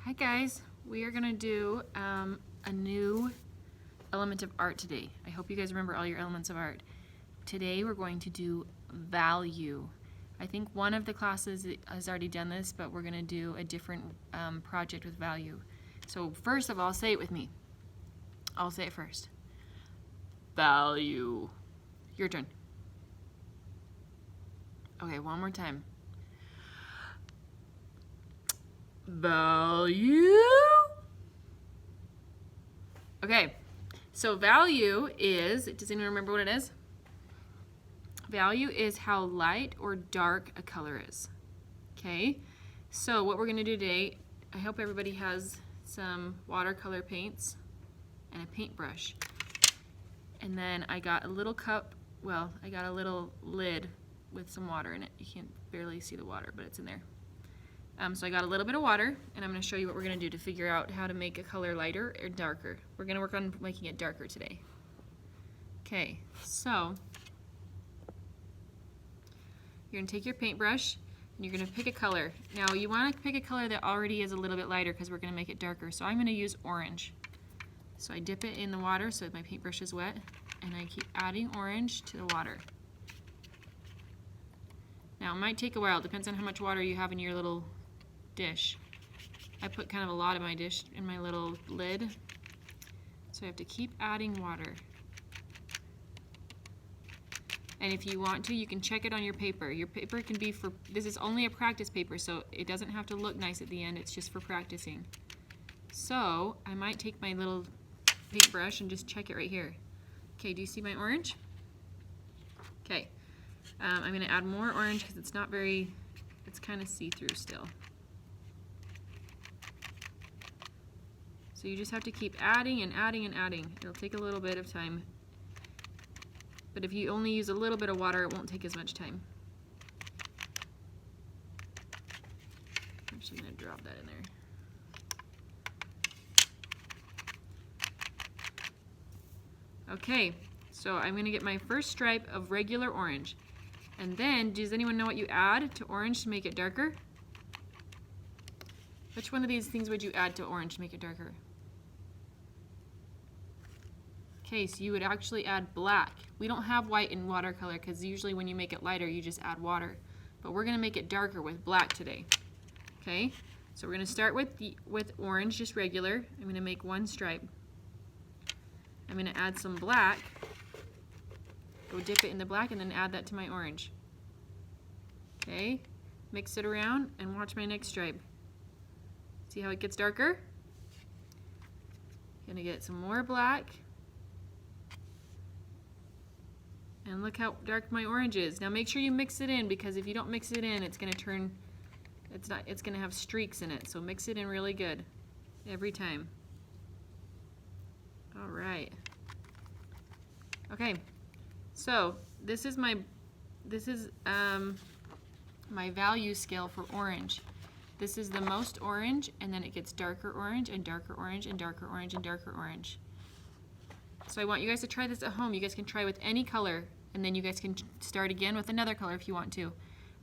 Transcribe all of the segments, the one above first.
Hi guys, we are gonna do a new element of art today. I hope you guys remember all your elements of art. Today we're going to do value. I think one of the classes has already done this, but we're gonna do a different project with value. So first of all, say it with me. I'll say it first. Value. Your turn. Okay, one more time. Value. Okay, so value is, does anyone remember what it is? Value is how light or dark a color is. Okay, so what we're going to do today, I hope everybody has some watercolor paints and a paintbrush. And then I got a little cup, well, I got a little lid with some water in it. You can't barely see the water, but it's in there. So I got a little bit of water, and I'm going to show you what we're going to do to figure out how to make a color lighter or darker. We're going to work on making it darker today. Okay, so you're going to take your paintbrush, and you're going to pick a color. Now you want to pick a color that already is a little bit lighter because we're going to make it darker. So I'm going to use orange. So I dip it in the water so my paintbrush is wet, and I keep adding orange to the water. Now it might take a while, depends on how much water you have in your little dish. I put kind of a lot of my dish in my little lid, so I have to keep adding water. And if you want to, you can check it on your paper. Your paper can be for, this is only a practice paper, so it doesn't have to look nice at the end, it's just for practicing. So I might take my little paintbrush and just check it right here. Okay, do you see my orange? Okay, I'm going to add more orange because it's not very, it's kind of see-through still. So you just have to keep adding and adding and adding. It'll take a little bit of time. But if you only use a little bit of water, it won't take as much time. I'm just going to drop that in there. Okay, so I'm going to get my first stripe of regular orange. And then, does anyone know what you add to orange to make it darker? Which one of these things would you add to orange to make it darker? Okay, so you would actually add black. We don't have white in watercolor because usually when you make it lighter, you just add water. But we're going to make it darker with black today. Okay, so we're going to start with orange, just regular. I'm going to make one stripe. I'm going to add some black. Go dip it in the black and then add that to my orange. Okay, mix it around and watch my next stripe. See how it gets darker? Gonna get some more black. And look how dark my orange is. Now make sure you mix it in, because if you don't mix it in, it's gonna turn, it's gonna have streaks in it. So mix it in really good every time. All right. Okay. So this is my value scale for orange. This is the most orange, and then it gets darker orange and darker orange and darker orange and darker orange. So I want you guys to try this at home. You guys can try with any color, and then you guys can start again with another color if you want to.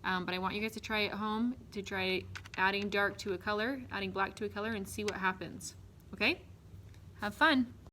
But I want you guys to try at home, to try adding dark to a color, adding black to a color, and see what happens. Okay? Have fun.